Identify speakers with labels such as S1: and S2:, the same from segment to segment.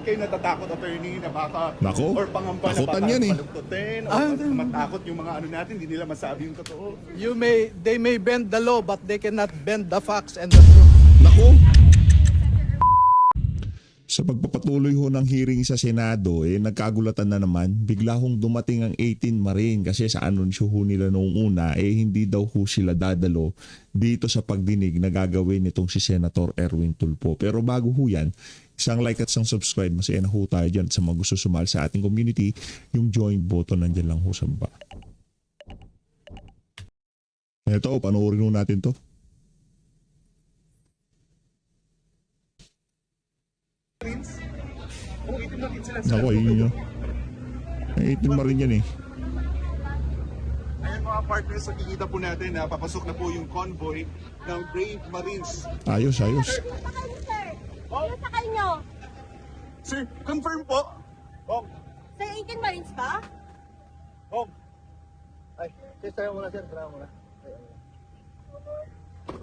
S1: kayo natatakot, attorney, na baka
S2: Nako,
S1: or pangamba na
S2: takutan
S1: baka
S2: yan eh.
S1: palugtutin o matakot yung mga ano natin, hindi nila masabi yung totoo.
S3: They may bend the law, but they cannot bend the facts and the truth.
S2: Nako. Sa pagpapatuloy ho ng hearing sa Senado, nagkagulatan na naman. Bigla hong dumating ang 18 Marine kasi sa anunsyo ho nila noong una, hindi daw ho sila dadalo dito sa pagdinig na gagawin nitong si Senator Erwin Tulfo. Pero bago ho yan, isang like at isang subscribe. Masaya na ho tayo dyan sa mga gusto sumali sa ating community. Yung join button nandyan lang ho sa baba. Ito, panoorin ho natin to. Ako, yun yun. Ay, 18 Marine yan eh.
S1: Ayan mga partners, nakikita po natin na papasok na po yung convoy ng Brave Marines.
S2: Ayos, ayos.
S4: Ano sakay nyo?
S1: Sir, confirm po.
S4: Sa 18 Marines ba?
S5: Ay, tayo muna sir, tara muna.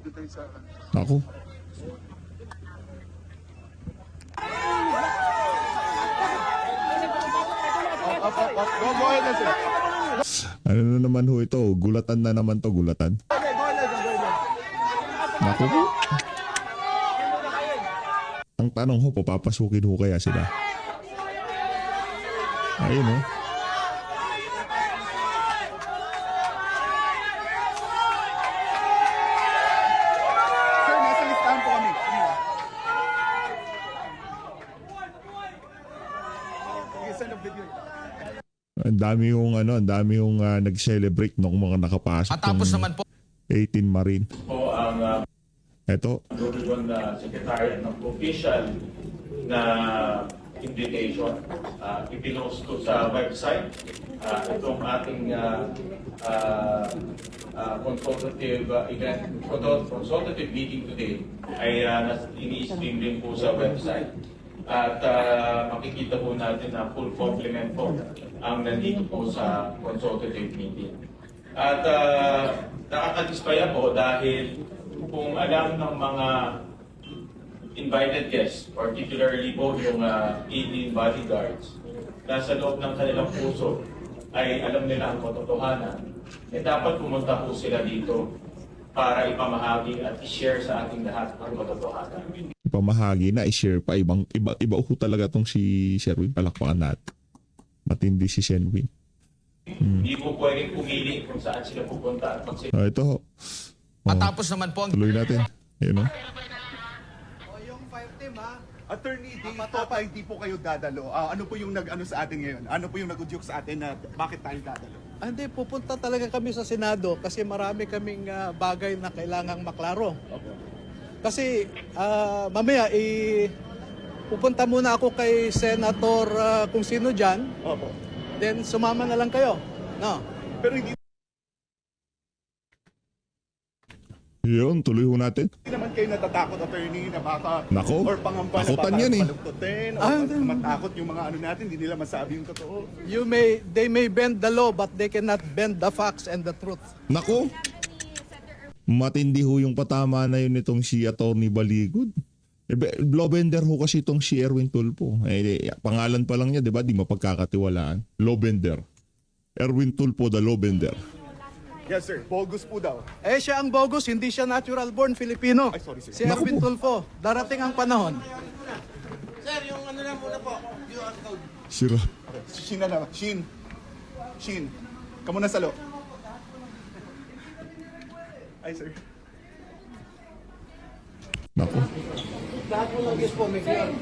S1: Dito tayo sa...
S2: Ako.
S1: Go ahead na sir.
S2: Ano na naman ho ito? Gulatan na naman to, gulatan. Naku po. Ang tanong ho, papapasukin ho kaya sila? Ayun ho.
S1: Sir, nasa listahan po kami. Send a video.
S2: Ang dami yung nag-celebrate nung mga nakapasok.
S6: Matapos naman po
S2: 18 Marine.
S7: po ang
S2: Eto,
S7: Luzon na Secretary ng official na invitation. Ipinost ko sa website. Itong ating consultative event, consultative meeting today ay ini-stream din po sa website. At makikita po natin na full complement po ang nandito po sa consultative meeting. At nakakadispaya po dahil kung alam ng mga invited guests, particularly po yung 18 bodyguards, nasa loob ng kanilang puso ay alam nila ang katotohanan, dapat pumunta po sila dito para ipamahagi at i-share sa ating lahat ang katotohanan.
S2: pamahagi na i-share pa. Iba ho talaga tong si Sherwin. Palakpakan natin. Matindi si Sherwin.
S7: Hindi po pwedeng pumili kung saan sila pupunta.
S2: Ito ho.
S6: matapos naman po ang
S2: Tuloy natin. Ayun o.
S3: Yung fire team ha,
S1: Attorney, dito pa hindi po kayo dadalo. Ano po yung nag-ano sa atin ngayon? Ano po yung nag-udyok sa atin na bakit tayo dadalo?
S3: hindi, pupunta talaga kami sa Senado kasi marami kaming bagay na kailangang maklaro. Kasi mamaya, pupunta muna ako kay Senator kung sino dyan,
S1: Opo.
S3: then sumama na lang kayo. No.
S1: Pero hindi
S2: Yun, tuloy ho natin.
S1: naman kayo natatakot, attorney, na baka
S2: Nako,
S1: or pangamba na
S2: takutan
S1: baka
S2: yan eh.
S1: palugtutin o matakot yung mga ano natin, hindi nila masabi yung totoo.
S3: They may bend the law, but they cannot bend the facts and the truth.
S2: Nako. Matindi ho yung patama na yun nitong si Atty. Baligod. Lobender ho kasi itong si Erwin Tulfo. Pangalan pa lang niya, di ba? Di mapagkakatiwalaan. Lobender. Erwin Tulfo, the Lobender.
S1: Yes, sir. Bogus po daw.
S3: Siya ang bogus, hindi siya natural born Filipino.
S1: Ay, sorry, sir.
S3: Si Erwin Tulfo, darating ang panahon.
S5: Sir, yung ano lang muna po, QR code.
S2: Sira.
S1: Shin na naman. Shin. Kamu na salo. Ay, sir.
S2: Nako.
S5: Lahat po ng guest po, may QR.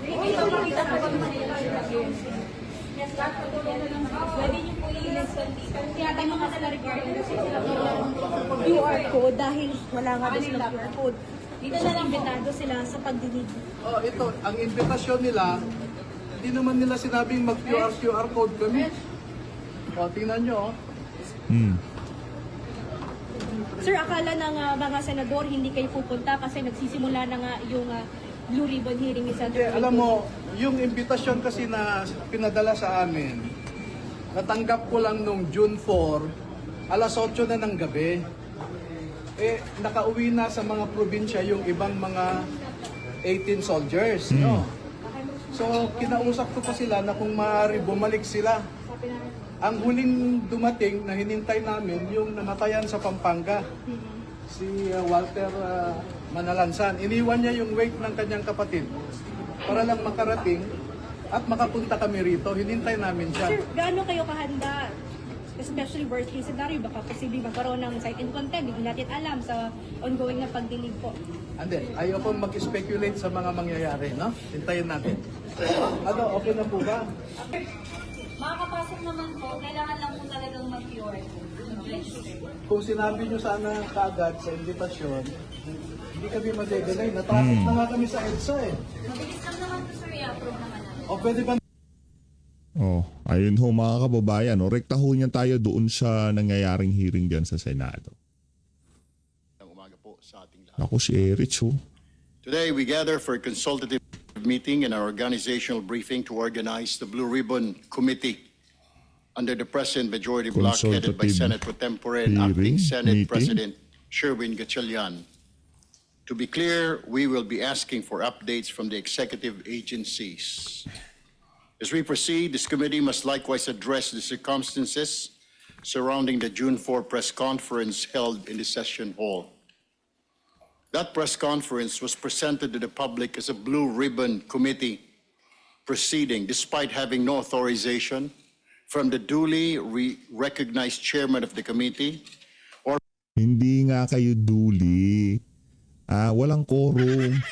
S4: Pwede niyo po i-listen dito. Tinatanong ka sila regarding kasi sila QR code dahil wala nga daw silang QR code. Dito na lang imbitado sila sa pagdinig.
S3: Ito, ang invitasyon nila, hindi naman nila sinabing mag-QR code kami. Tingnan nyo.
S4: Sir, akala ng mga senador hindi kayo pupunta kasi nagsisimula na nga yung Blue Ribbon hearing ni Senator.
S3: Alam mo, yung invitasyon kasi na pinadala sa amin, natanggap ko lang nung June 4, alas 8 na ng gabi. Nakauwi na sa mga probinsya yung ibang mga 18 soldiers. No? So kinausap ko pa sila na kung maaari bumalik sila. Ang huling dumating na hinintay namin yung namatayan sa Pampanga, si Walter Manalansan. Iniwan niya yung wake ng kanyang kapatid para lang makarating at makapunta kami rito. Hinintay namin siya.
S4: Sir, gaano kayo kahanda? Especially worst case scenario, baka posibleng magkaroon ng site in contempt. Hindi natin alam sa ongoing na pagdinig po.
S3: Hindi, ayoko mag-speculate sa mga mangyayari, no? Hintayin natin. Ano, okay na po ba?
S4: Makakapasok naman po, kailangan lang po talagang mag-cure.
S3: Kung sinabi nyo sana kaagad sa invitasyon, hindi kami madedelay. Na-traffic na nga kami sa EDSA eh.
S4: Mabilis lang naman po, sir, i-approve naman natin.
S3: O pwede ba
S2: Oh, ayun ho mga kababayan, no? Rekta ho niyan tayo doon sa nangyayaring hearing diyan sa Senado.
S8: Umaga po sa ating lahat.
S2: Ako si Erich ho.
S8: Today, we gather for a consultative meeting in our organizational briefing to organize the Blue Ribbon Committee under the present majority bloc headed by
S2: Consultative
S8: Senate Pro Tempore and
S2: hearing,
S8: Acting Senate
S2: meeting.
S8: President Sherwin Gatchalian. To be clear, we will be asking for updates from the executive agencies. As we proceed, this committee must likewise address the circumstances surrounding the June 4 press conference held in the session hall. That press conference was presented to the public as a Blue Ribbon Committee proceeding despite having no authorization from the duly recognized chairman of the committee or
S2: Hindi nga kayo duli. Walang quorum.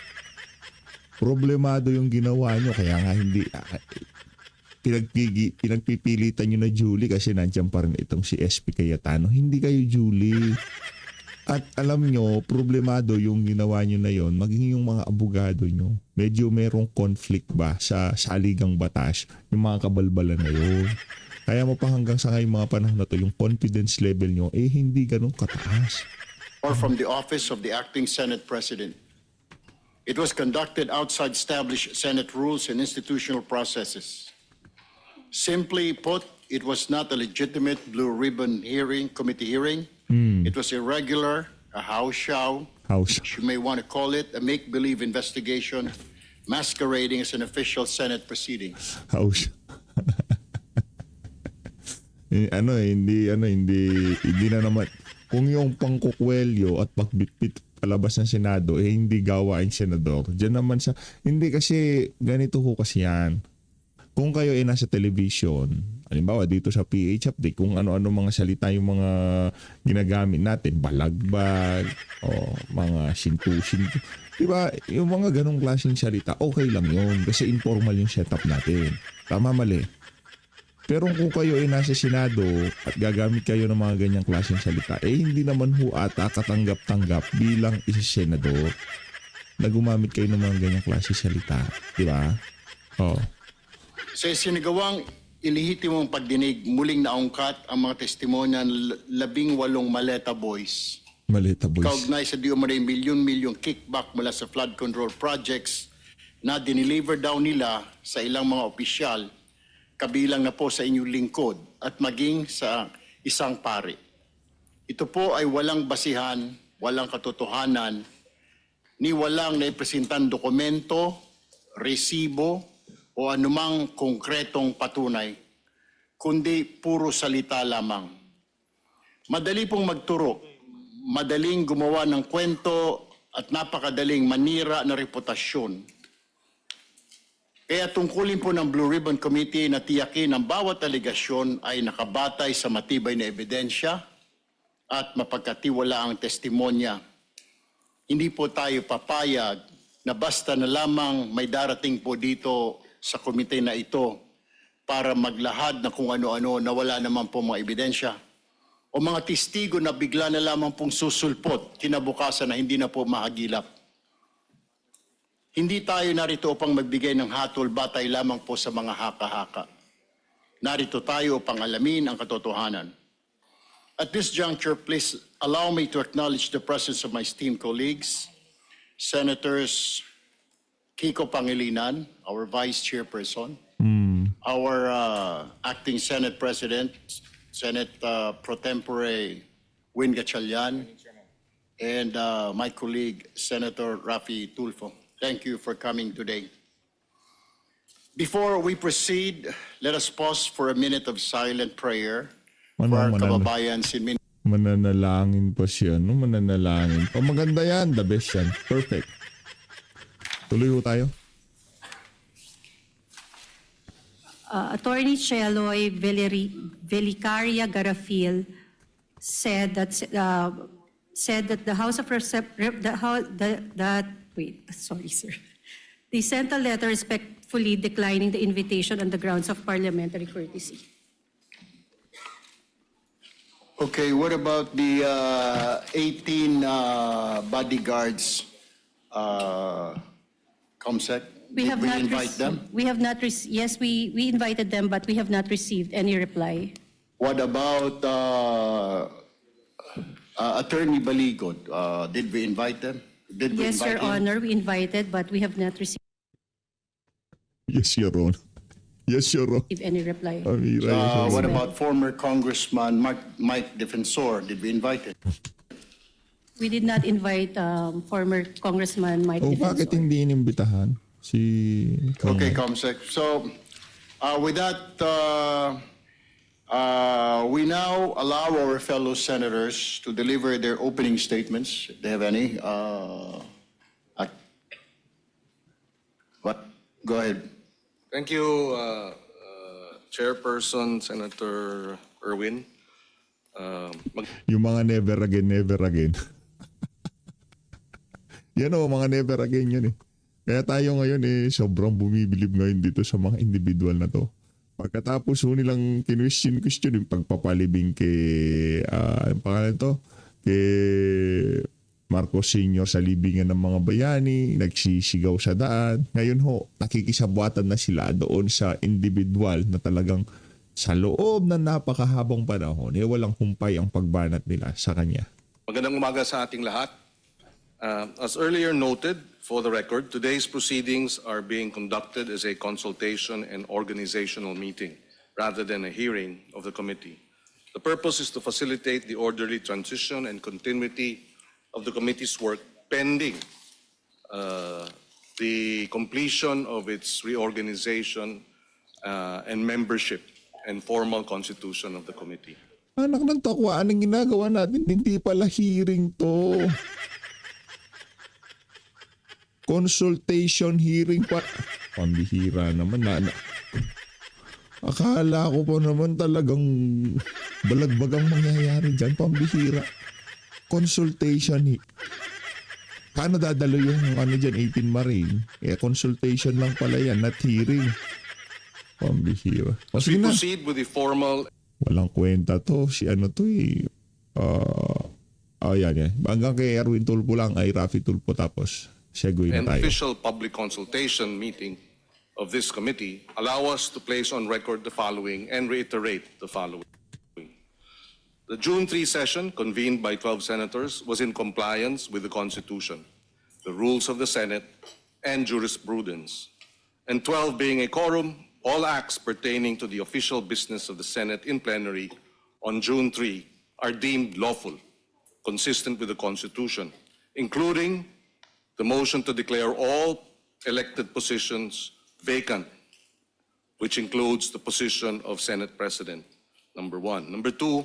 S2: Problemado yung ginawa nyo. Kaya nga hindi... pinagpipilitan nyo na Julie kasi nandiyan pa rin itong si SP Cayetano. Hindi kayo Julie. At alam nyo, problemado yung ginawa nyo na yon, maging yung mga abogado nyo. Medyo merong conflict ba sa saligang batas, yung mga kabalbalan na yun. Kaya mo pa hanggang sa ngayong mga panahon na to, yung confidence level nyo, hindi ganun kataas.
S8: or from the office of the acting Senate President. It was conducted outside established Senate rules and institutional processes. Simply put, it was not a legitimate blue ribbon committee hearing. It was irregular, a house show, which you may want to call it, a make-believe investigation masquerading as an official Senate proceeding.
S2: House. Hindi na naman. Kung yung pangkukwelyo at pagbitbit palabas ng Senado, hindi gawain senador. Diyan naman sa, hindi kasi, ganito ho kasi yan. Kung kayo ay nasa television, halimbawa dito sa PH Update, kung ano-ano mga salita yung mga ginagamit natin, balagbag, o mga sintu-sintu. Diba, yung mga ganong klaseng salita, okay lang yun. Kasi informal yung setup natin. Tama, mali. Pero kung kayo ay nasa Senado at gagamit kayo ng mga ganyang klaseng salita, hindi naman ho ata katanggap-tanggap bilang isa senador na gumamit kayo ng mga ganyang klaseng salita. Diba? Oh.
S8: Sa sinagawang ilihitimong pagdinig, muling naungkat ang mga testimonya ng 18 Maleta Boys.
S2: Maleta Boys.
S8: Kaugnay sa di umanay milyon-milyong kickback mula sa flood control projects na dineliver daw nila sa ilang mga opisyal, kabilang na po sa inyong lingkod at maging sa isang pari. Ito po ay walang basihan, walang katotohanan, ni walang naipresentan dokumento, resibo, o anumang konkretong patunay, kundi puro salita lamang. Madali pong magturo, madaling gumawa ng kwento at napakadaling manira na reputasyon. Kaya tungkulin po ng Blue Ribbon Committee na tiyakin ang bawat alegasyon ay nakabatay sa matibay na ebidensya at mapagkatiwalaang testimonya. Hindi po tayo papayag na basta na lamang may darating po dito sa komite na ito para maglahad na kung ano-ano na wala naman po mga ebidensya o mga testigo na bigla na lamang pong susulpot kinabukasan na hindi na po mahagilap. Hindi tayo narito upang magbigay ng hatol batay lamang po sa mga haka-haka. Narito tayo upang alamin ang katotohanan. At this juncture, please allow me to acknowledge the presence of my esteemed colleagues, Senators Kiko Pangilinan, our Vice Chairperson, our Acting Senate President, Senate Pro Tempore Win Gatchalian, and my colleague, Senator Rafi Tulfo. Thank you for coming today. Before we proceed, let us pause for a minute of silent prayer for our kababayan in Mindanao.
S2: Mananalangin pa siya, no? Mananalangin. Oh, maganda yan. The best yan. Perfect. Tuloy ho tayo.
S9: Attorney Cheloy Velicaria Garafil said that the House of They sent a letter respectfully declining the invitation on the grounds of parliamentary courtesy.
S8: Okay, what about the 18 bodyguards, COMSEC?
S9: We
S8: Did
S9: have
S8: we
S9: not
S8: invite them?
S9: We have not yes, we invited them, but we have not received any reply.
S8: What about Attorney Baligod? Did we invite them? Did we
S9: Yes,
S8: invite
S9: Your
S8: him?
S9: Honor, we invited, but we have not received
S2: Yes, Your Honor. Yes, Your Honor.
S9: any reply.
S2: Amira,
S8: What about former Congressman Mike Defensor? Did we invite him?
S9: We did not invite former Congressman Mike
S2: oh, bakit
S9: Defensor.
S2: hindi inimbitahan? Si...
S8: Okay, COMSEC. So, with that, we now allow our fellow senators to deliver their opening statements, if they have any. Go ahead.
S10: Thank you, Chairperson Senator Erwin.
S2: Yung mga never again, never again. Yan o, mga never again yun eh. Kaya tayo ngayon sobrang bumibilib ngayon dito sa mga individual na to. Pagkatapos nilang question yung pagpapalibing kay, ang pangalan to, kay Marcos Sr. sa libingan ng mga bayani, nagsisigaw sa daan. Ngayon nakikisabuatan na sila doon sa individual na talagang sa loob ng napakahabang panahon, walang humpay ang pagbanat nila sa kanya.
S10: Magandang umaga sa ating lahat. As earlier noted, for the record, today's proceedings are being conducted as a consultation and organizational meeting rather than a hearing of the committee. The purpose is to facilitate the orderly transition and continuity of the committee's work pending the completion of its reorganization and membership and formal constitution of the committee.
S2: Anak ng takwa, anong ginagawa natin? Hindi pala hearing to. Consultation hearing pa. Pambihira naman. Akala ko pa naman talagang balagbagang mangyayari dyan. Pambihira. Consultation. Paano dadalo yung dyan, 18 Marine? Consultation lang pala yan, not hearing. Pambihira.
S10: As we proceed with the formal
S2: Walang kwenta to. Si to yan. Hanggang kay Erwin Tulfo lang ay Rafi Tulfo tapos seguin
S10: and
S2: na tayo.
S10: official public consultation meeting of this committee, allow us to place on record the following and reiterate the following. The June 3 session, convened by 12 senators, was in compliance with the Constitution, the rules of the Senate, and jurisprudence. And 12 being a quorum, all acts pertaining to the official business of the Senate in plenary on June 3 are deemed lawful, consistent with the Constitution, including the motion to declare all elected positions vacant, which includes the position of Senate President, number one. Number two,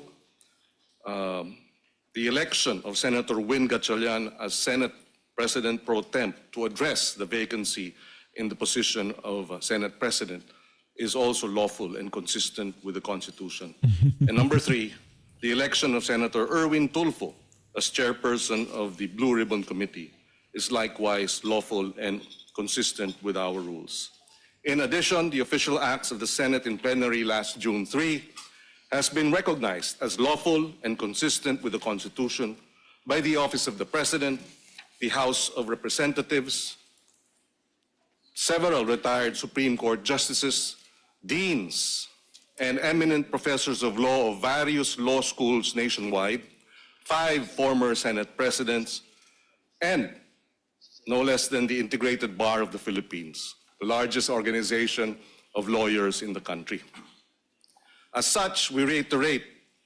S10: the election of Senator Win Gatchalian as Senate President pro tem to address the vacancy in the position of Senate President is also lawful and consistent with the Constitution. And number three, the election of Senator Erwin Tulfo as chairperson of the Blue Ribbon Committee is likewise lawful and consistent with our rules. In addition, the official acts of the Senate in plenary last June 3 has been recognized as lawful and consistent with the Constitution by the Office of the President, the House of Representatives, several retired Supreme Court justices, deans, and eminent professors of law of various law schools nationwide, 5 former Senate presidents, and no less than the Integrated Bar of the Philippines, the largest organization of lawyers in the country. As such, we reiterate,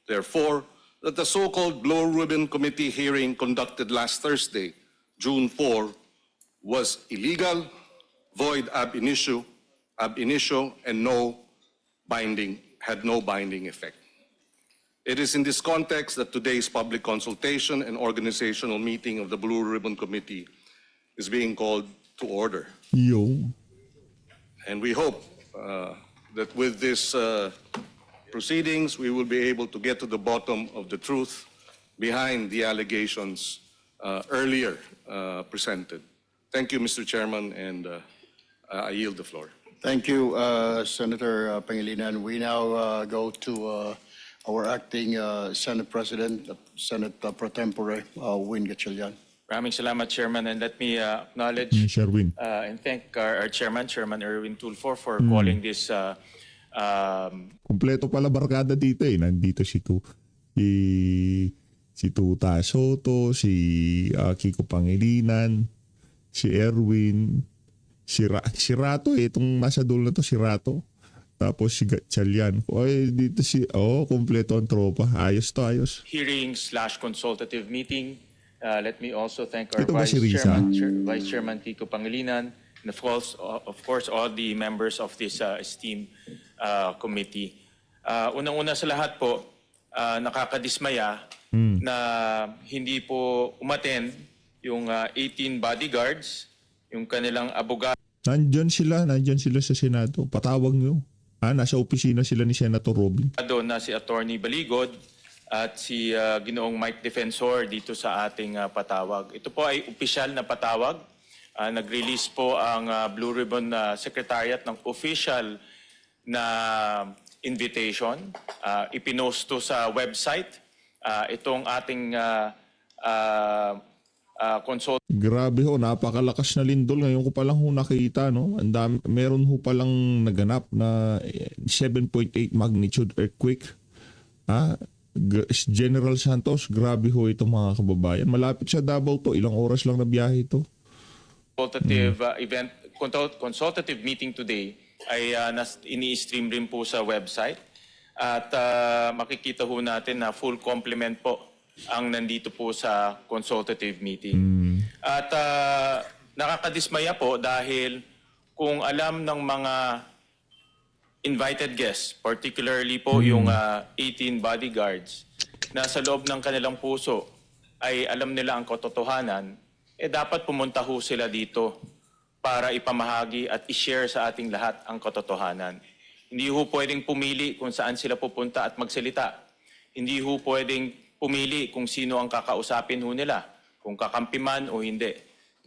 S10: therefore, that the so-called Blue Ribbon Committee hearing conducted last Thursday, June 4, was illegal, void ab initio, ab initio and had no binding effect. It is in this context that today's public consultation and organizational meeting of the Blue Ribbon Committee is being called to order.
S2: Yung
S10: And we hope that with this proceedings, we will be able to get to the bottom of the truth behind the allegations earlier presented. Thank you, Mr. Chairman, and I yield the floor.
S8: Thank you, Senator Pangilinan. We now go to our acting Senate President, Senate Pro Tempore, Win Gatchalian.
S7: Maraming salamat, Chairman, and let me acknowledge
S2: Sherwin.
S7: and thank our Chairman, Chairman Erwin Tulfo, for calling this
S2: Kompleto pala barkada dito eh. Nandito si Tuta Soto, si Kiko Pangilinan, si Erwin, si Rato eh. Itong nasa dulo na to, si Rato. Tapos si Gatchalian. Oy, dito kompleto ang tropa. Ayos to, ayos.
S7: hearing/consultative meeting. Let me also thank our
S2: Ito ba si Risa?
S7: Vice Chairman Kiko Pangilinan, and of course, all the members of this esteemed committee. Unang-una sa lahat po, nakakadismaya na hindi po umattend yung 18 bodyguards, yung kanilang abogado
S2: Nandyan sila sa Senado. Patawag nyo. Nasa opisina sila ni Senator Robin.
S7: na si Attorney Baligod at si Ginoong Mike Defensor dito sa ating patawag. Ito po ay opisyal na patawag. Nag-release po ang Blue Ribbon Secretariat ng official na invitation. Ipinost to sa website. Itong ating consult.
S2: Grabe ho, napakalakas na lindol. Ngayon ko palang ho nakita, no? Meron ho palang naganap na 7.8 magnitude earthquake. General Santos, grabe ho ito mga kababayan. Malapit sa Davao to, ilang oras lang na biyahe ito.
S7: Consultative meeting today ay ini-stream rin po sa website. At makikita ho natin na full complement po ang nandito po sa consultative meeting. At nakakadismaya po dahil kung alam ng mga invited guests, particularly po yung 18 bodyguards, na sa loob ng kanilang puso ay alam nila ang katotohanan, dapat pumunta ho sila dito para ipamahagi at i-share sa ating lahat ang katotohanan. Hindi ho pwedeng pumili kung saan sila pupunta at magsalita. Hindi ho pwedeng pumili kung sino ang kakausapin ho nila, kung kakampi man o hindi.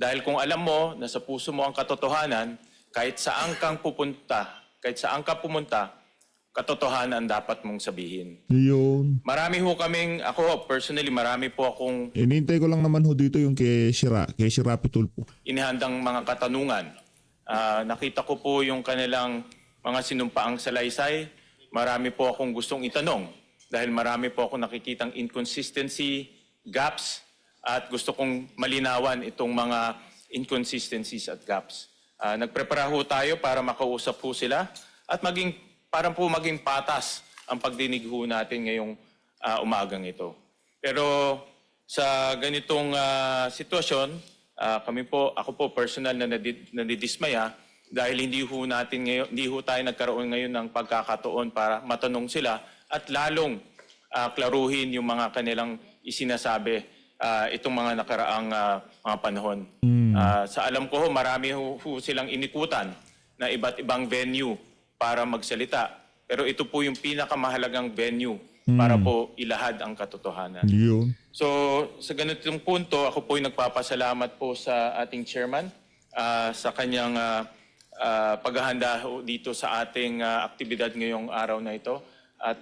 S7: Dahil kung alam mo na sa puso mo ang katotohanan, kahit saan ka pumunta, katotohanan dapat mong sabihin.
S2: Yun.
S7: Marami ho kaming, ako personally, marami po akong
S2: Inintay ko lang naman ho dito yung kay Shirapi Tulfo.
S7: inihandang mga katanungan. Nakita ko po yung kanilang mga sinumpaang salaysay. Marami po akong gustong itanong dahil marami po akong nakikitang inconsistency, gaps, at gusto kong malinawan itong mga inconsistencies at gaps. Nagprepara ho tayo para makausap po sila at para po maging patas ang pagdinig ho natin ngayong umagang ito. Pero sa ganitong sitwasyon, ako po personal na nadidismaya dahil hindi ho tayo nagkaroon ngayon ng pagkakataon para matanong sila at lalong klaruhin yung mga kanilang isinasabi itong mga nakaraang mga panahon. Sa alam ko marami ho silang inikutan na iba't ibang venue para magsalita. Pero ito po yung pinakamahalagang venue para po ilahad ang katotohanan.
S2: Yun.
S7: So sa ganitong punto, ako po ay nagpapasalamat po sa ating chairman sa kanyang paghahanda dito sa ating aktibidad ngayong araw na ito. At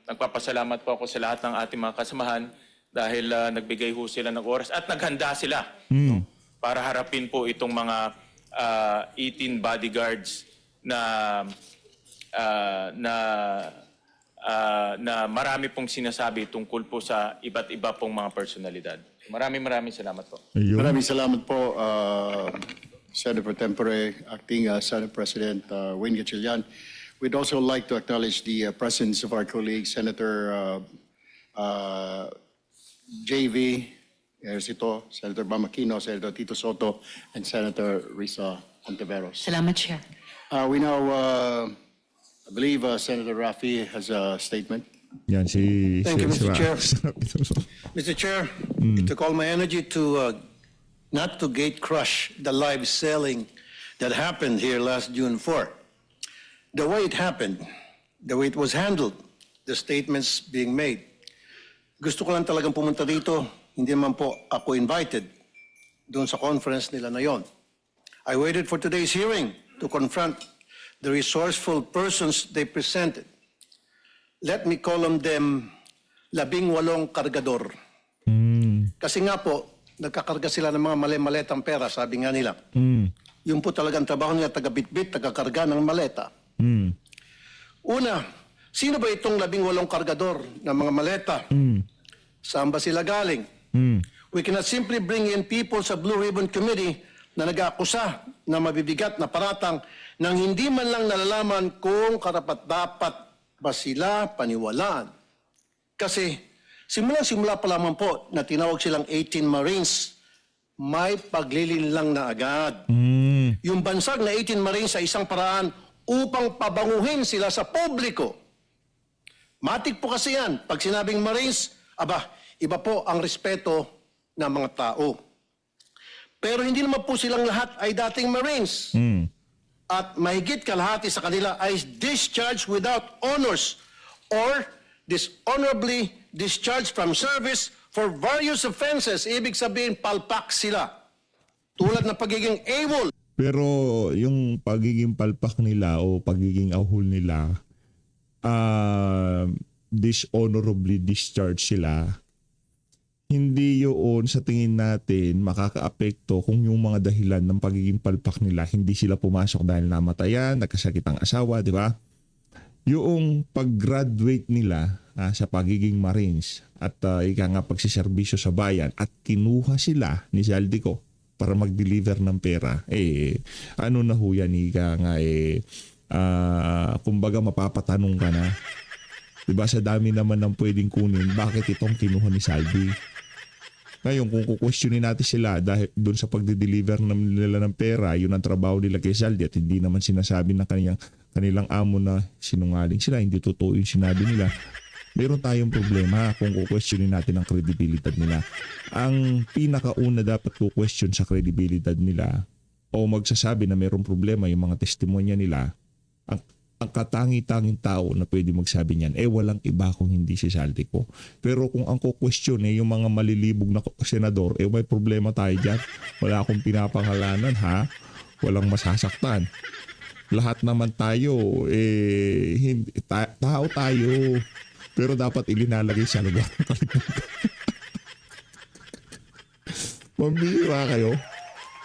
S7: nagpapasalamat po ako sa lahat ng ating mga kasamahan dahil nagbigay ho sila ng oras at naghanda sila no, para harapin po itong mga 18 bodyguards na marami pong sinasabi tungkol po sa iba't iba pong mga personalidad. Maraming salamat po.
S2: Ayun.
S8: Maraming salamat po, Senator Pro Tempore, Acting Senate President Win Gatchalian. We'd also like to acknowledge the presence of our colleague, Senator JV, Senator Bam Aquino, Senator Tito Soto, and Senator Risa Ontiveros.
S9: Salamat, Chair.
S8: We now, I believe Senator Rafi has a statement.
S2: Yan si...
S8: Thank you, Mr. Chair.
S2: Chair.
S8: Mr. Chair, it took all my energy to not to gate crush the live selling that happened here last June 4. The way it happened, the way it was handled, the statements being made. Gusto ko lang talagang pumunta dito, hindi naman po ako invited doon sa conference nila na yon. I waited for today's hearing to confront the resourceful persons they presented. Let me call on them 18 kargador. Kasi nga po, nagkakarga sila ng mga mali-maletang pera, sabi nga nila. Yun po talagang trabaho nila, taga-bitbit, taga-karga ng maleta. Una, sino ba itong 18 kargador ng mga maleta? Saan ba sila galing? We cannot simply bring in people sa Blue Ribbon Committee na nag-aakusa na mabibigat na paratang nang hindi man lang nalalaman kung karapat-dapat ba sila paniwalaan. Kasi simula pa lamang po na tinawag silang 18 Marines, may paglilinlang na agad. Yung bansag na 18 Marines sa isang paraan upang pabanguhin sila sa publiko. Matik po kasi yan. Pag sinabing Marines, iba po ang respeto ng mga tao. Pero hindi naman po silang lahat ay dating Marines. At mahigit kalahati sa kanila ay discharged without honors or dishonorably discharged from service for various offenses. Ibig sabihin, palpak sila. Tulad ng pagiging AWOL.
S2: Pero yung pagiging palpak nila o pagiging ahul nila, dishonorably discharged sila, hindi yun sa tingin natin makakaapekto kung yung mga dahilan ng pagiging palpak nila, hindi sila pumasok dahil namatayan, nagkasakit ang asawa, di ba? Yung pag-graduate nila sa pagiging Marines at ika nga pagsiservisyo sa bayan at kinuha sila ni Zaldico para mag-deliver ng pera, ano na ho yan, ika nga kumbaga mapapatanong ka na. Diba sa dami naman ng pwedeng kunin, bakit itong kinuha ni Saldi? Ngayon, kung kukwestiyonin natin sila dahil doon sa pagde-deliver nila ng pera, yun ang trabaho nila kay Saldi at hindi naman sinasabi ng kanilang amo na sinungaling sila, hindi totoo yung sinabi nila. Meron tayong problema kung kukwestiyonin natin ang kredibilidad nila. Ang pinakauna dapat kukwestiyon sa kredibilidad nila o magsasabi na mayroong problema yung mga testimonya nila, ang katangi-tanging tao na pwede magsabi niyan, walang iba kung hindi si Zaldico. Pero kung ang kukwestiyon yung mga malilibog na senador, may problema tayo dyan. Wala akong pinapangalanan, ha? Walang masasaktan. Lahat naman tayo, tao tayo. Pero dapat ilinalagay sa lugar ng kalimutan. Mambira kayo.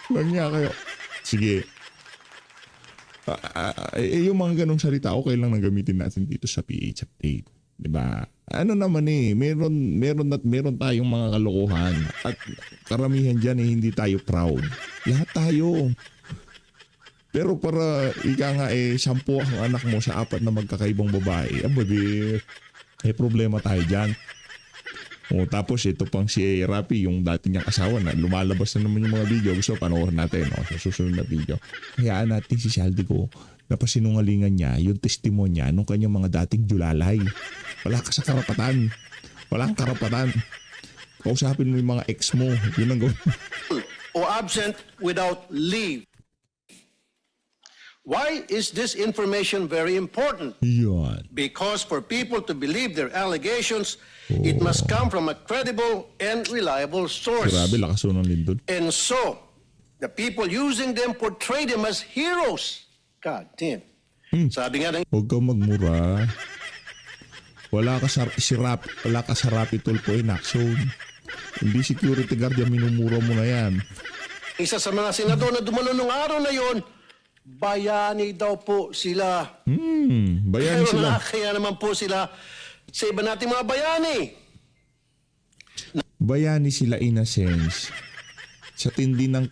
S2: Langya kayo. Sige. Yung mga ganong salita, okay lang na gamitin natin dito sa PH Update. Diba? Ano naman meron tayong mga kalokohan. At karamihan dyan hindi tayo proud. Lahat tayo. Pero para ika nga 10 ang anak mo sa 4 na magkakaibang babae, may problema tayo dyan. Tapos ito pang si Rapi, yung dati niyang asawa na lumalabas na naman yung mga video. Gusto panoorin natin sa susunod na video. Hayaan natin si Zaldico na pasinungalingan niya yung testimonya nung kanyang mga dating julalay. Wala ka sa karapatan. Walang karapatan. Kausapin mo yung mga ex mo. Yun ang gawin.
S8: O absent without leave. Why is this information very important?
S2: Yan.
S8: Because for people to believe their allegations, it must come from a credible and reliable source.
S2: Grabe, lakas ng lindol.
S8: And so, the people using them portray them as heroes. God damn. Sabi nga ng
S2: Huwag kang magmura. Wala ka sa Rapi Tulfo in action. Hindi security guard yan, minumura mo na yan.
S8: isa sa mga senador na dumalo nung araw na yon, bayani daw po sila.
S2: Bayani
S8: Pero
S2: sila.
S8: kaya naman po sila sa iba nating mga bayani.
S2: Bayani sila in a sense. Sa tindi ng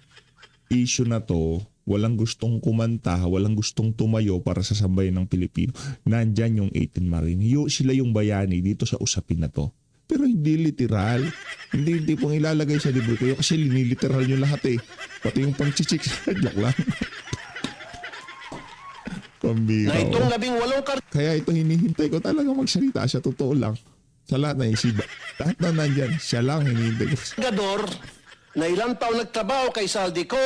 S2: issue na to, walang gustong kumanta, walang gustong tumayo para sa sambayan ng Pilipino. Nandyan yung 18 Marine. Sila yung bayani dito sa usapin na to. Pero hindi literal. Hindi pong ilalagay sa libro kayo kasi liniliteral nyo lahat eh. Pati yung pang-chichik. Joke lang. Pambira.
S5: na itong
S2: oh.
S5: 18
S2: Kaya ito hinihintay ko talaga magsalita siya. Totoo lang. Sa lahat na isiba. Lahat na nandyan. Siya lang hinihintay ko.
S5: kargador na ilang taon nagtrabaho kay Saldico,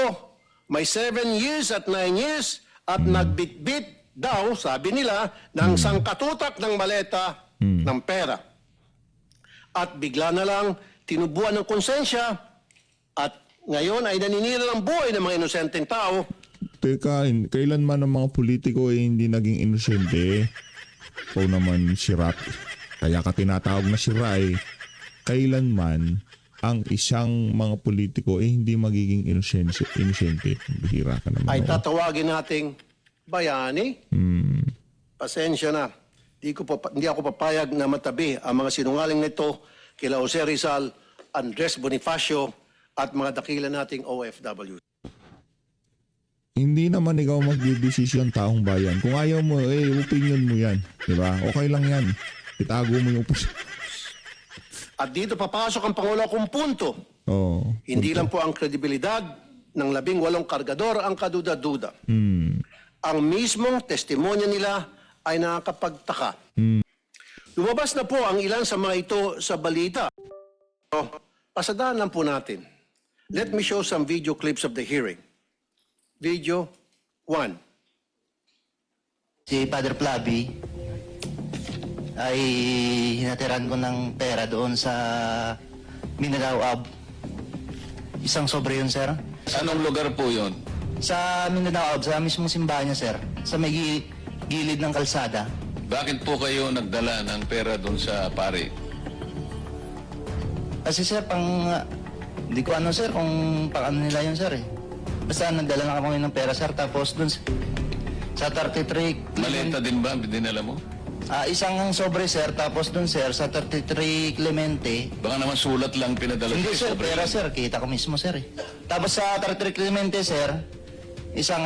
S5: may 7 years at 9 years, at nagbitbit daw, sabi nila, ng sangkatutak ng maleta ng pera. At bigla na lang tinubuan ng konsensya at ngayon ay naninira ng buhay ng mga inosenteng tao.
S2: Teka, kailanman ang mga politiko hindi naging inosente. Ikaw naman si Rat. Kaya ka tinatawag na si Ray. Kailanman ang isang mga politiko hindi magiging inosente. Bihira ka naman.
S5: Ay tatawagin nating bayani. Pasensya na. Hindi ako papayag na matabi ang mga sinungaling nito kila Jose Rizal, Andres Bonifacio at mga dakila nating OFW.
S2: Hindi naman ikaw magdidesisyon taong bayan. Kung ayaw mo, opinion mo yan. Diba? Okay lang yan. Itago mo yung
S5: At dito papasok ang Pangulo kong punto.
S2: Oh,
S5: Hindi lang po ang kredibilidad ng 18 kargador ang kaduda-duda. Ang mismong testimonya nila ay nakakapagtaka. Lumabas na po ang ilan sa mga ito sa balita. Pasadaan lang po natin. Let me show some video clips of the hearing. Video 1.
S11: Si Father Flavi ay hinatiran ko ng pera doon sa Mindanao Ab. Isang sobre yun, sir.
S6: Anong lugar po yon?
S11: Sa Mindanao Ab, sa mismong simbahan niya, sir. Sa may gilid ng kalsada.
S6: Bakit po kayo nagdala ng pera doon sa pare?
S11: Kasi, sir, hindi ko ano, sir, kung pang ano nila yun, sir, eh. Basta nagdala na kami ng pera, sir. Tapos doon sa 33...
S6: Maleta din ba dinala mo?
S11: Isang sobre, sir. Tapos doon, sir, sa 33 Clemente.
S6: Baka naman sulat lang pinadala
S11: Hindi,
S6: sa
S11: sir. Pera, sir. Kita ko mismo, sir, eh. Tapos sa 33 Clemente, sir, isang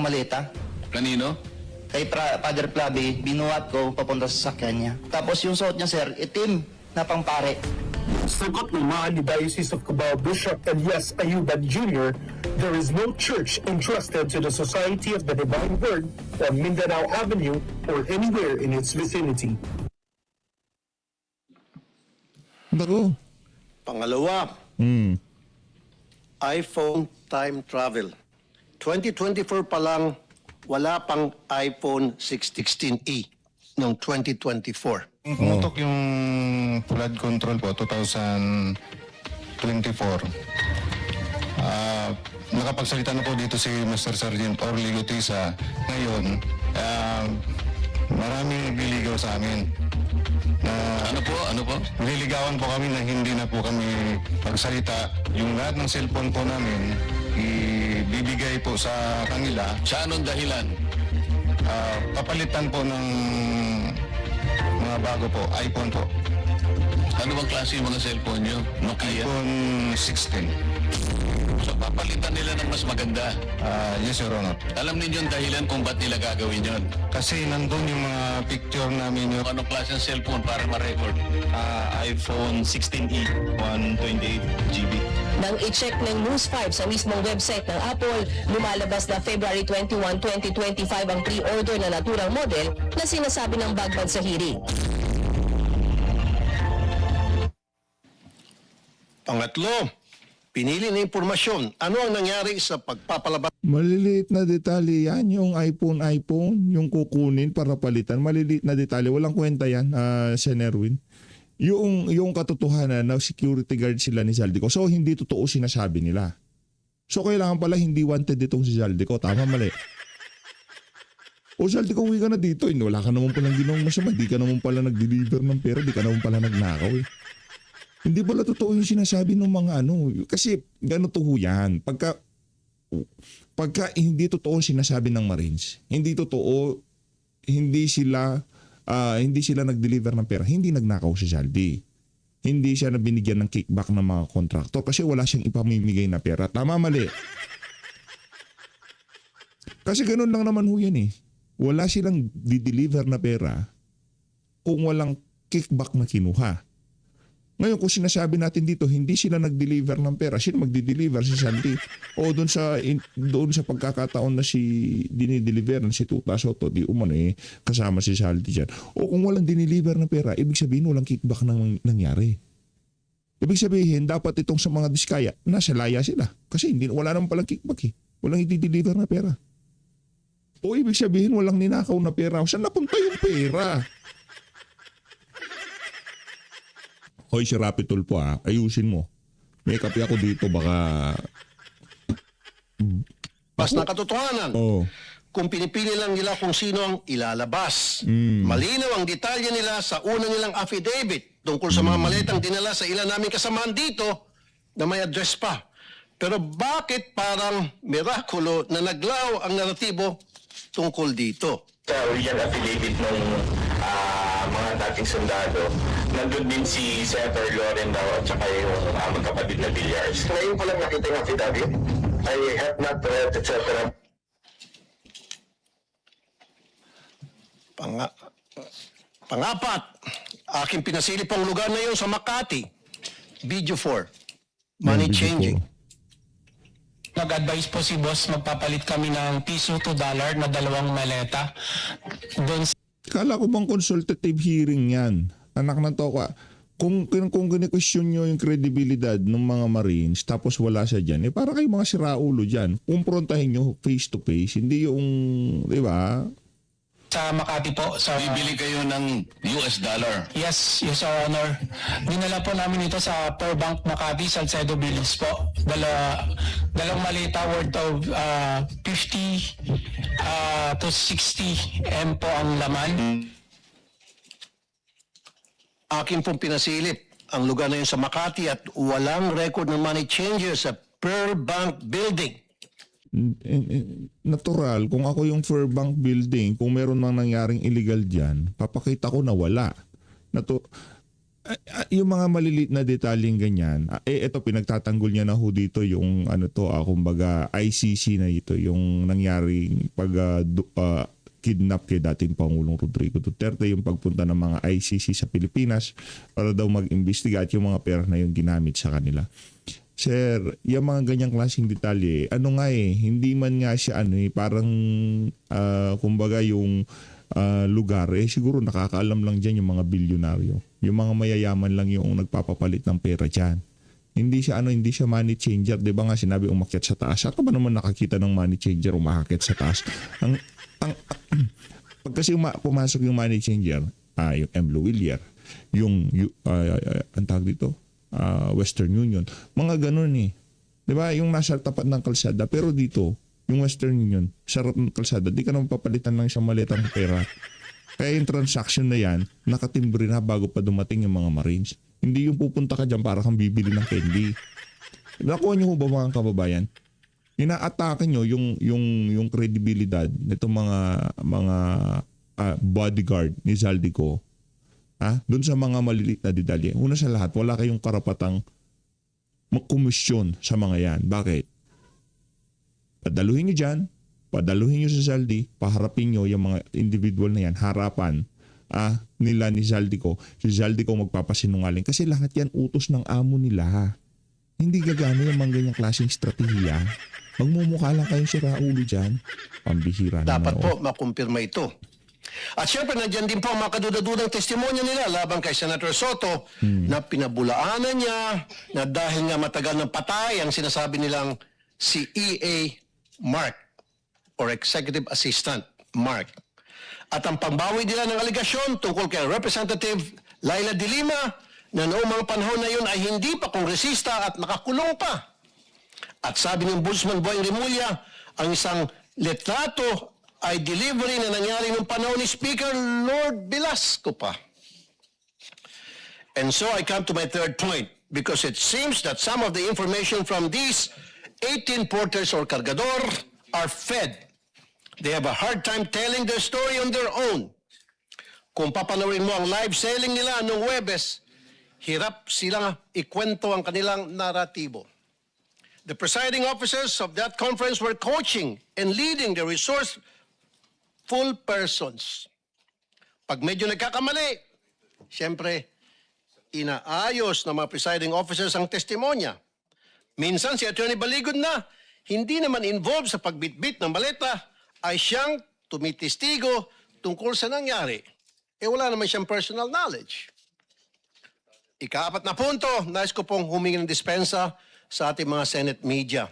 S11: maleta.
S6: Kanino?
S11: Kay Father Flavi, binuhat ko papunta sa sakyan niya. Tapos yung suot niya, sir, itim na pangpare.
S12: Sagot naman ni Diocese of Cubao Bishop Elias Ayuban Jr., there is no church entrusted to the Society of the Divine Word on Mindanao Avenue or anywhere in its vicinity.
S2: Naku.
S5: Pangalawa, iPhone time travel. 2024 pa lang, wala pang iPhone 16e noong 2024.
S10: Pumutok yung flood control po, 2024. Nakapagsalita na po dito si Master Sergeant Orly Gutisa. Ngayon, maraming nagliligaw sa amin.
S6: Ano po?
S10: Nililigawan po kami na hindi na po kami magsalita. Yung lahat ng cellphone po namin, ibibigay po sa kanila.
S6: Sa anong dahilan?
S10: Papalitan po ng mga bago po, iPhone po.
S6: Ano bang klase yung mga cellphone nyo? Nokia?
S10: iPhone 16.
S6: So papalitan nila ng mas maganda.
S10: Yes, Your Honor.
S6: Alam ninyo yung dahilan kung ba't nila gagawin yon?
S10: Kasi nandun yung mga picture namin yung
S6: Anong klase ng cellphone para ma-record?
S10: iPhone 16e, 128GB.
S4: Nang i-check ng News 5 sa mismong website ng Apple, lumalabas na February 21, 2025 ang pre-order na naturang model na sinasabi ng Bagbag sa hearing.
S5: Pangatlo, pinili na impormasyon. Ano ang nangyari sa pagpapalabas
S2: Maliliit na detalye yan. Yung iPhone, yung kukunin para palitan. Maliliit na detalye. Walang kwenta yan, Sen. Erwin. Yung katotohanan na security guard sila ni Zaldico. So, hindi totoo sinasabi nila. So, kailangan pala hindi wanted itong si Zaldico. Tama, mali. O Zaldico, uwi ka na dito. Wala ka naman palang ginawang masama. Di ka naman pala nag-deliver ng pera. Di ka naman pala nagnakaw. Hindi pala totoo yung sinasabi ng mga Kasi ganito ho yan. Pagka hindi totoo sinasabi ng Marines, hindi totoo, hindi sila nag-deliver ng pera, hindi nagnakaw si Zaldi. Hindi siya nabinigyan ng kickback ng mga kontraktor kasi wala siyang ipamimigay na pera. Tama, mali. Kasi ganun lang naman ho yan eh. Wala silang di-deliver na pera kung walang kickback na kinuha. Ngayon, kung sinasabi natin dito, hindi sila nag-deliver ng pera, sino magdi-deliver? Si Sandy. O doon sa pagkakataon na dinideliver na si Tuta Soto, di umano kasama si Saldi dyan. O kung walang dinideliver ng pera, ibig sabihin walang kickback nang nangyari. Ibig sabihin, dapat itong sa mga diskaya, nasa laya sila. Kasi wala naman palang kickback eh. Walang i-deliver na pera. O ibig sabihin, walang ninakaw na pera. Saan napunta yung pera? Hoy, si Rapi Tulfo ayusin mo. May kape ako dito, baka...
S5: Mas na katotohanan.
S2: Oh.
S5: Kung pinipili lang nila kung sino ang ilalabas. Malinaw ang detalye nila sa una nilang affidavit tungkol sa mga maletang dinala sa ilan naming kasamaan dito na may address pa. Pero bakit parang mirakulo na naglaw ang naratibo tungkol dito?
S7: Sa original affidavit ng mga dating sundalo, nandun din si Senator Loren daw at saka yung magkapatid na Villar. Ngayon ko lang nakita yung affidavit. I have not read, etc.
S5: Pangapat, aking pinasilip ang lugar na yun sa Makati. Video 4. Money changing.
S12: Nag-advise po si boss, magpapalit kami ng piso to dollar na 2 maleta. Doon
S2: Kala ko bang consultative hearing yan? Anak ng toka. Kung kini-question nyo yung credibilidad ng mga Marines tapos wala siya dyan, para kayo mga siraulo dyan. Kumprontahin nyo face to face, hindi yung, di ba?
S12: sa Makati po.
S6: Bibili kayo ng US dollar.
S12: Yes, Your Honor. Dinala po namin ito sa Per Bank Makati, Salcedo Bills po. Dalawang malita worth of 50 to 60 M po ang laman.
S5: Akin pong pinasilip ang lugar na yun sa Makati at walang record ng money changer sa Per Bank Building.
S2: Natural, kung ako yung Fairbank Building, kung meron mang nangyaring illegal dyan, papakita ko na wala. Yung mga maliliit na detalyeng ganyan, ito pinagtatanggol niya na ho dito yung kumbaga ICC na ito, yung nangyaring kidnap kay dating Pangulong Rodrigo Duterte, yung pagpunta ng mga ICC sa Pilipinas para daw mag-imbestiga at yung mga pera na yung ginamit sa kanila. Sir, yung mga ganyang klaseng detalye, hindi man nga siya parang kumbaga yung lugar, siguro nakakaalam lang dyan yung mga bilyonaryo. Yung mga mayayaman lang yung nagpapapalit ng pera dyan. Hindi siya money changer. Di ba nga sinabi umakyat sa taas? At ba naman nakakita ng money changer umakyat sa taas? Pag kasi pumasok yung money changer, yung M. Luwilier, yung ang tawag dito, Western Union. Mga ganun Di ba? Yung nasa tapat ng kalsada. Pero dito, yung Western Union, sa harap ng kalsada, di ka naman papalitan ng isang malitang pera. Kaya yung transaction na yan, nakatimbre na bago pa dumating yung mga Marines. Hindi yung pupunta ka dyan para kang bibili ng candy. Nakuha nyo ba mga kababayan? Ina-atake nyo yung credibilidad nitong mga bodyguard ni Zaldico. Doon sa mga maliliit na detalye. Una sa lahat, wala kayong karapatang magkomisyon sa mga yan. Bakit? Padaluhin nyo dyan, padaluhin nyo sa Zaldi, paharapin nyo yung mga individual na yan, harapan nila ni Zaldico. Si Zaldico magpapasinungaling. Kasi lahat yan utos ng amo nila. Hindi gagana yung mga ganyang klaseng strategiya. Magmumukha lang kayong siraulo dyan. Pambihira naman.
S5: Dapat po makumpirma ito. At syempre, nandiyan din po ang mga kadudadudang testimonya nila laban kay Senator Soto na pinabulaanan niya na dahil nga matagal ng patay ang sinasabi nilang si E.A. Mark or Executive Assistant Mark. At ang pangbawi nila ng aligasyon tungkol kay Representative Laila de Lima na noong mga panahon na yun ay hindi pa kongresista at nakakulong pa. At sabi ng Ombudsman Boying Remulla, ang isang letrato ay delivery na nangyari noong panahon ni Speaker Lord Velasco pa. And so I come to my third point because it seems that some of the information from these 18 porters or cargador are fed. They have a hard time telling their story on their own. Kung papanoorin mo ang live selling nila noong Huwebes, hirap silang ikwento ang kanilang naratibo. The presiding officers of that conference were coaching and leading the resourceful persons. Pag medyo nagkakamali, siyempre, inaayos ng mga presiding officers ang testimonya. Minsan si Attorney Baligod na hindi naman involved sa pagbitbit ng maleta ay siyang tumitestigo tungkol sa nangyari. Wala naman siyang personal knowledge. Ika-4 na punto, nais ko pong humingi ng dispensa sa ating mga Senate media.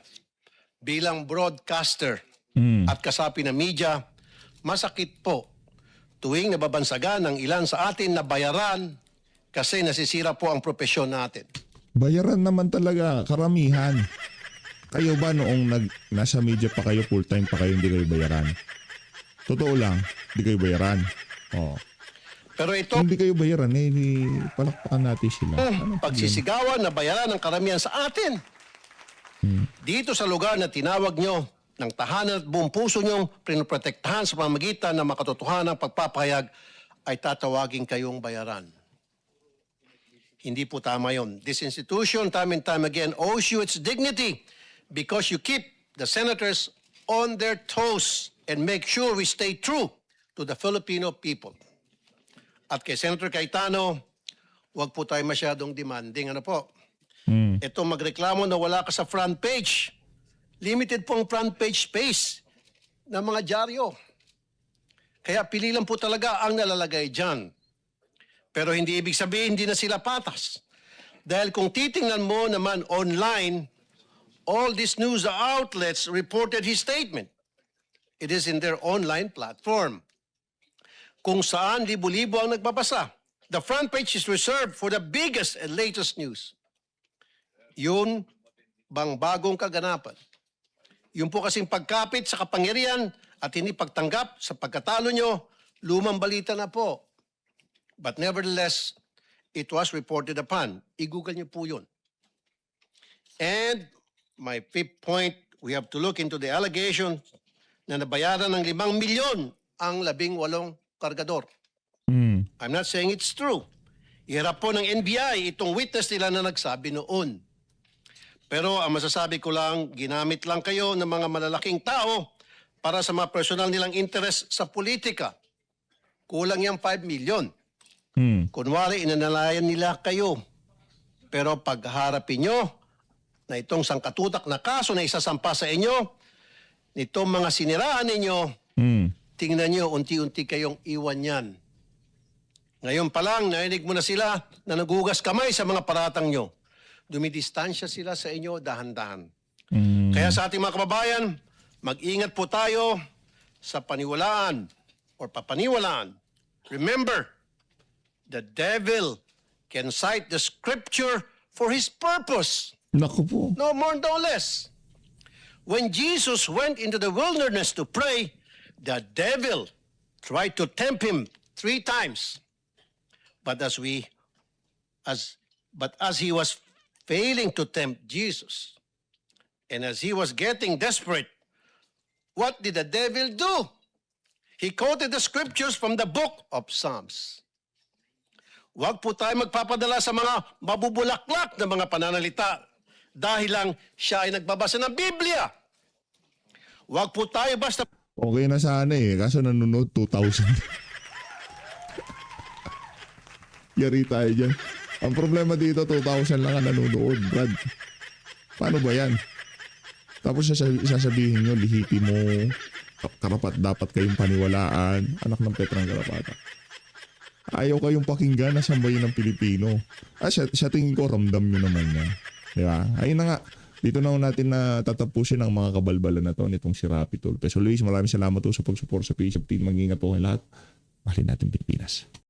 S5: Bilang broadcaster at kasapi ng media, masakit po tuwing nababansagan ng ilan sa atin na bayaran kasi nasisira po ang propesyon natin.
S2: Bayaran naman talaga, karamihan. Kayo ba noong nasa media pa kayo, full-time pa kayo, hindi kayo bayaran? Totoo lang, hindi kayo bayaran. Oh.
S5: Pero ito,
S2: Hindi kayo bayaran, palakpakan natin sila.
S5: pagsisigawan na bayaran ng karamihan sa atin. Dito sa lugar na tinawag nyo ng tahanan at buong puso nyong pinoprotektahan sa pamamagitan ng makatotohanang pagpapahayag ay tatawagin kayong bayaran. Hindi po tama yon. This institution, time and time again, owes you its dignity because you keep the senators on their toes and make sure we stay true to the Filipino people. At kay Senator Cayetano, huwag po tayo masyadong demanding. Ano po? Ito magreklamo na wala ka sa front page. Limited po ang front page space ng mga dyaryo. Kaya pili lang po talaga ang nalalagay dyan. Pero hindi ibig sabihin hindi na sila patas. Dahil kung titingnan mo naman online, all these news outlets reported his statement. It is in their online platform. Kung saan libo-libo ang nagbabasa. The front page is reserved for the biggest and latest news. Yun bang bagong kaganapan? Yung po kasing pagkapit sa kapangyarihan at hindi pagtanggap sa pagkatalo nyo, lumang balita na po. But nevertheless, it was reported upon. I-google nyo po yun. And my 5th point, we have to look into the allegation na nabayaran ng 5 milyon ang 18 kargador. I'm not saying it's true. Iharap po ng NBI itong witness nila na nagsabi noon. Pero ang masasabi ko lang, ginamit lang kayo ng mga malalaking tao para sa mga personal nilang interest sa politika. Kulang yung 5 milyon. Kunwari, inanalayan nila kayo. Pero pagharapin nyo na itong sangkatutak na kaso na isasampa sa inyo, nitong mga siniraan ninyo, tingnan nyo, unti-unti kayong iwan yan. Ngayon pa lang, narinig mo na sila na naghugas kamay sa mga paratang nyo. Dumidistansya sila sa inyo dahan-dahan. Kaya sa ating mga kababayan, mag-ingat po tayo sa paniwalaan or papaniwalaan. Remember, the devil can cite the scripture for his purpose.
S2: Naku po.
S5: No more, no less. When Jesus went into the wilderness to pray, the devil tried to tempt him 3 times. But as he was failing to tempt Jesus, and as he was getting desperate, what did the devil do? He quoted the scriptures from the book of Psalms. Huwag po tayo magpapadala sa mga mabubulaklak na mga pananalita dahil lang siya ay nagbabasa ng Biblia. Huwag po tayo basta...
S2: Okay na sana kaso nanonood 2,000. Yari tayo dyan. Ang problema dito, 2,000 lang ang nanonood, Brad. Paano ba yan? Tapos sasabihin nyo, lihiti mo, karapat dapat kayong paniwalaan, anak ng Petrang Garapata. Ayaw kayong pakinggan na sambayin ng Pilipino. Sa tingin ko, ramdam nyo naman yan. Diba? Ayun na nga. Dito na natin na tatapusin ang mga kabalbalan na to nitong si Rapi Tulfo. So Luis, maraming salamat po sa pag-support sa PHP. Mag-ingat po kayo lahat. Mahalin natin Pilipinas.